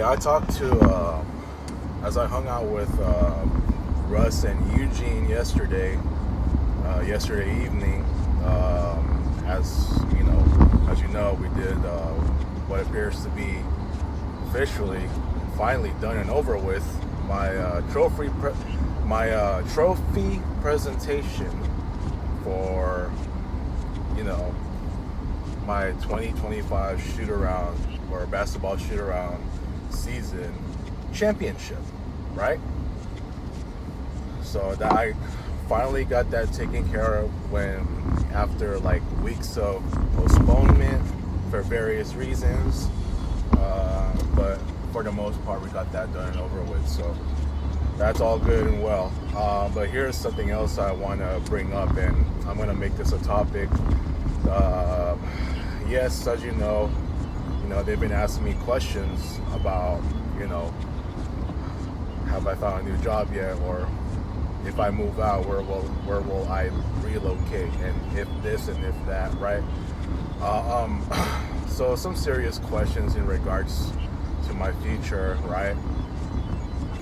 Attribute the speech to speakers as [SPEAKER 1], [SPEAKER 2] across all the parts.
[SPEAKER 1] Yeah, I talked to, as I hung out with Russ and Eugene yesterday evening. As you know, we did what appears to be officially, finally done and over with my trophy presentation for, you know, my 2025 shoot around or basketball shoot around season championship, right? So that I finally got that taken care of when, after like weeks of postponement for various reasons, but for the most part we got that done and over with, so that's all good and well. But here's something else I want to bring up, and I'm going to make this a topic. Yes, as you know, they've been asking me questions about, have I found a new job yet, or if I move out, where will I relocate, and if this and if that, right? So some serious questions in regards to my future, right?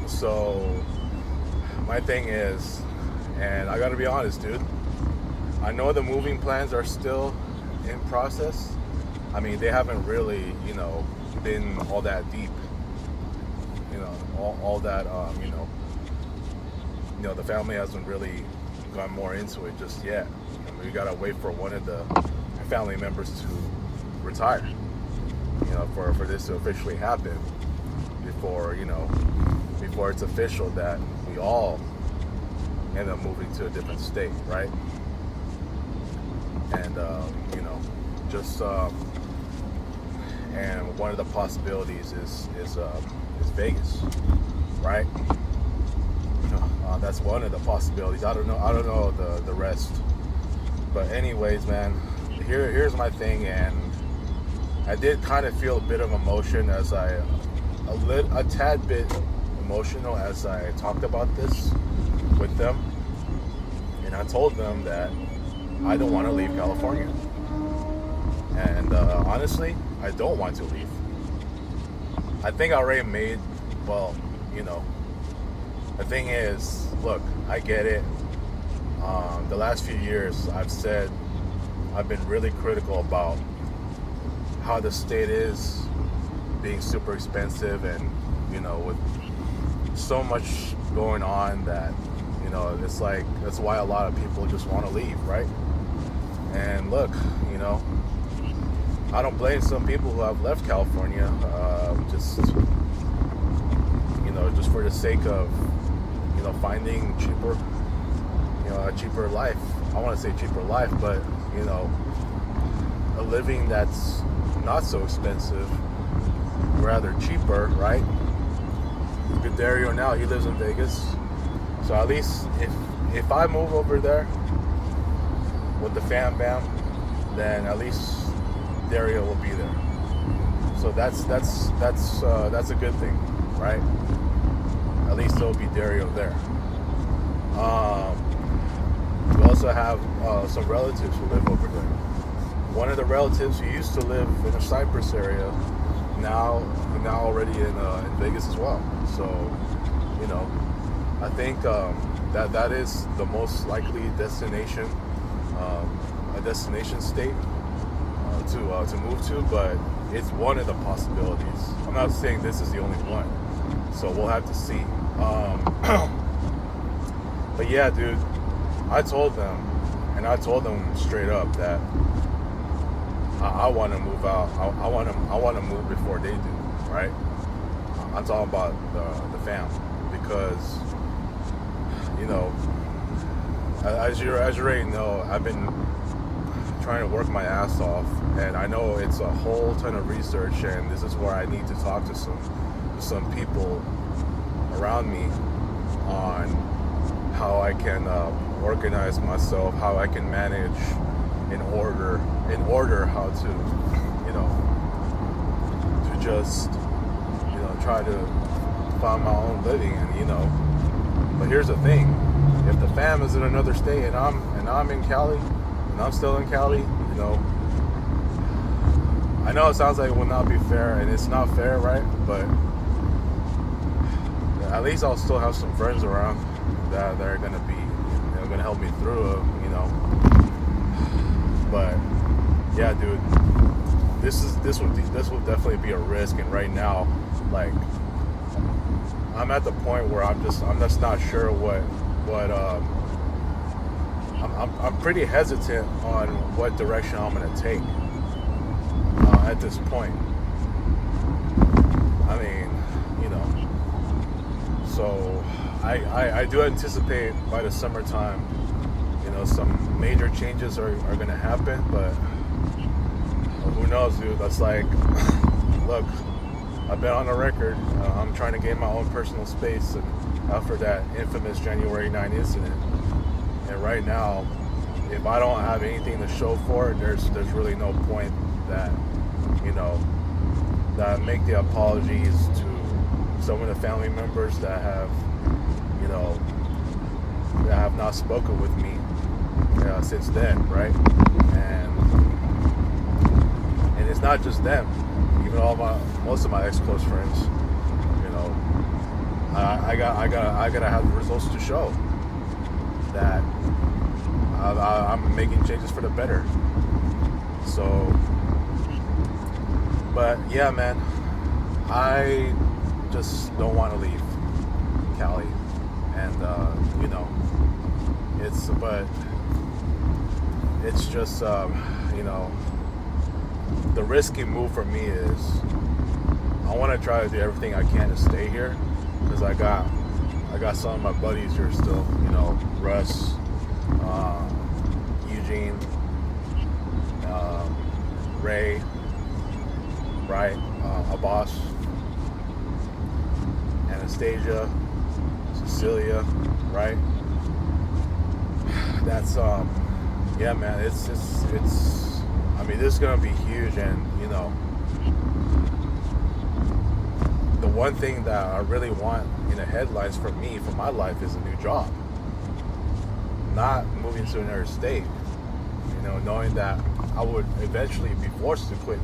[SPEAKER 1] So my thing is, and I gotta be honest, dude, I know the moving plans are still in process. I mean, they haven't really, been all that deep, all that, the family hasn't really gone more into it just yet. We gotta wait for one of the family members to retire, for this to officially happen before it's official that we all end up moving to a different state, right? And and one of the possibilities is Vegas, right? That's one of the possibilities. I don't know the rest, but anyways, man, here's my thing, and I did kind of feel a bit of emotion as a tad bit emotional as I talked about this with them, and I told them that I don't want to leave California, and honestly, I don't want to leave. I think I already made, the thing is, look, I get it. The last few years, I've been really critical about how the state is being super expensive, and with so much going on that it's like, that's why a lot of people just want to leave, right? And look, I don't blame some people who have left California, just for the sake of finding cheaper, a cheaper life. I want to say cheaper life, but a living that's not so expensive, rather cheaper, right? Look at Dario now, he lives in Vegas. So at least if I move over there with the fam bam, then at least Dario will be there. So that's a good thing, right? At least there'll be Dario there. We also have some relatives who live over there. One of the relatives who used to live in the Cypress area now already in Vegas as well. So I think that is the most likely destination, a destination state to move to, but it's one of the possibilities. I'm not saying this is the only one, so we'll have to see. But yeah, dude, I told them straight up that I want to move out. I want to move before they do, right? I'm talking about the fam, because as you already know, I've been trying to work my ass off, and I know it's a whole ton of research, and this is where I need to talk to some people around me on how I can organize myself, how I can manage in order how to to just try to find my own living. And but here's the thing, if the fam is in another state and I'm in Cali, and I'm still in Cali, I know it sounds like it will not be fair, and it's not fair, right? But at least I'll still have some friends around that are gonna be, gonna help me through it, But yeah, dude, this will definitely be a risk. And right now, like, I'm at the point where I'm just not sure what I'm pretty hesitant on what direction I'm gonna take at this point. I mean, so I do anticipate by the summertime, some major changes are going to happen, but who knows, dude? That's like, look, I've been on the record. I'm trying to gain my own personal space, and after that infamous January 9 incident, and right now, if I don't have anything to show for it, there's really no point that that I make the apologies to some of the family members that have that have not spoken with me since then, right? And it's not just them. Even most of my ex-close friends, I gotta have the results to show that I'm making changes for the better. So, but yeah, man, I just don't want to leave Cali, and it's just the risky move for me is I want to try to do everything I can to stay here, because I got some of my buddies here still, Russ, Eugene, Ray, right, Abbas, Anastasia, Cecilia, right? That's yeah, man, it's I mean, this is gonna be huge. And the one thing that I really want in the headlines for me, for my life, is a new job, not moving to another state, knowing that I would eventually be forced to quit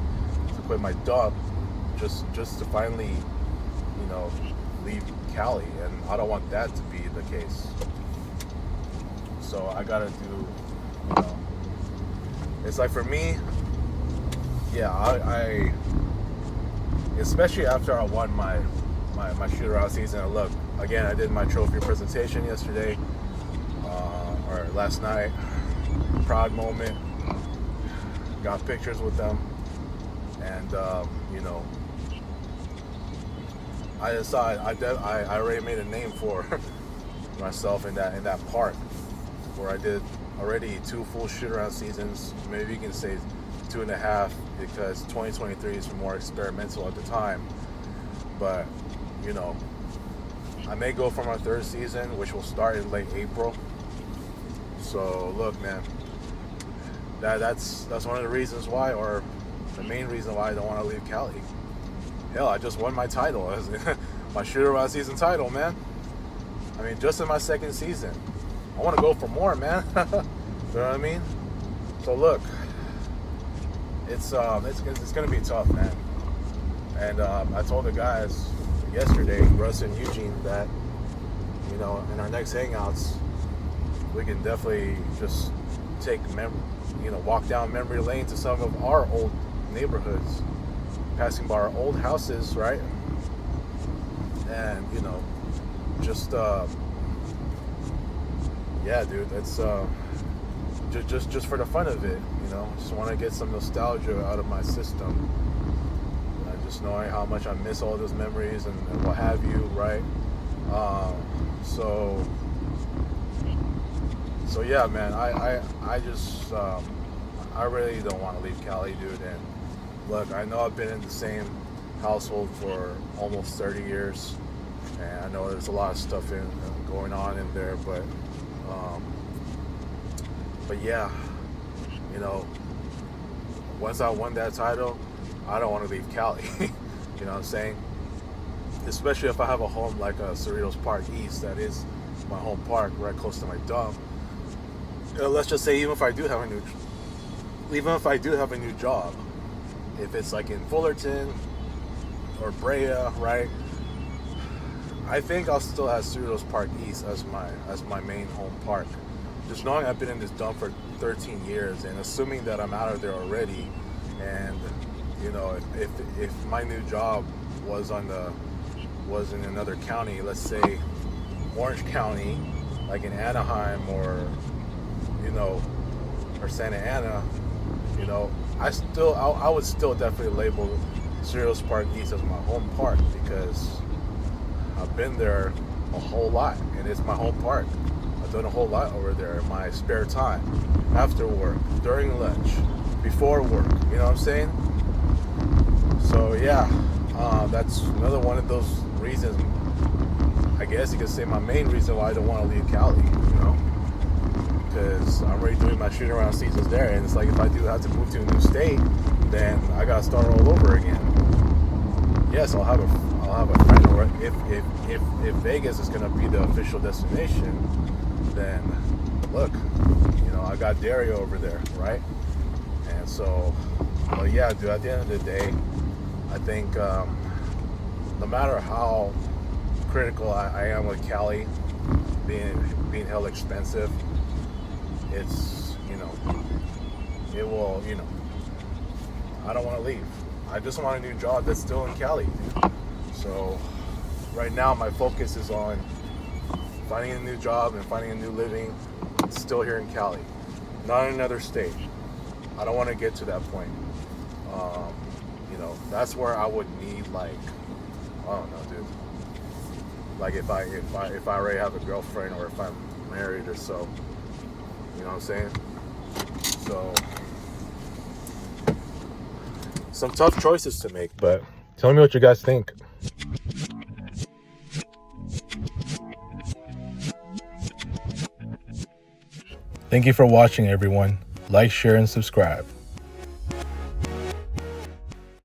[SPEAKER 1] my job just to finally leave Cali, and I don't want that to be the case. So I gotta do, it's like, for me, yeah, I especially after I won my shoot-around season. And look, again, I did my trophy presentation yesterday, or last night. Proud moment. Got pictures with them, and I decided I already made a name for myself in that park, where I did already 2 full shoot-around seasons. Maybe you can say 2.5, because 2023 is more experimental at the time. But I may go for my 3rd season, which will start in late April. So look, man, that's one of the reasons why, or the main reason why I don't want to leave Cali. Hell, I just won my title, my shoot-around season title, man. I mean, just in my 2nd season. I want to go for more, man. You know what I mean? So look, it's gonna be tough, man. And I told the guys yesterday, Russ and Eugene, that in our next hangouts, we can definitely just walk down memory lane to some of our old neighborhoods, passing by our old houses, right? And just yeah, dude, it's just for the fun of it, just want to get some nostalgia out of my system. Just knowing how much I miss all those memories and what have you, right? So yeah, man, I just I really don't want to leave Cali, dude. And look, I know I've been in the same household for almost 30 years, and I know there's a lot of stuff going on in there, but yeah, once I won that title, I don't want to leave Cali. You know what I'm saying? Especially if I have a home like Cerritos Park East, that is my home park, right close to my dump. Let's just say, even if I do have a new job, if it's like in Fullerton or Brea, right? I think I'll still have Cerritos Park East as my main home park. Just knowing I've been in this dump for 13 years, and assuming that I'm out of there already, and if my new job was in another county, let's say Orange County, like in Anaheim or Santa Ana, I would still definitely label Cerritos Park East as my home park because I've been there a whole lot, and it's my home park. I've done a whole lot over there in my spare time, after work, during lunch, before work. You know what I'm saying? So yeah, that's another one of those reasons. I guess you could say my main reason why I don't want to leave Cali. Because I'm already doing my shoot around seasons there, and it's like if I do have to move to a new state, then I gotta start all over again. Yes, I'll have a friend, or if Vegas is gonna be the official destination, then look, I got Dario over there, right? And so, but yeah, dude, at the end of the day, I think no matter how critical I am with Cali being hell expensive, it's it will I don't want to leave. I just want a new job that's still in Cali, dude. So right now my focus is on finding a new job and finding a new living still here in Cali, not in another state. I don't want to get to that point. That's where I would need, like, I don't know, dude. Like if I already have a girlfriend, or if I'm married or so. You know what I'm saying? So some tough choices to make, but tell me what you guys think. Thank you for watching, everyone. Like, share, and subscribe.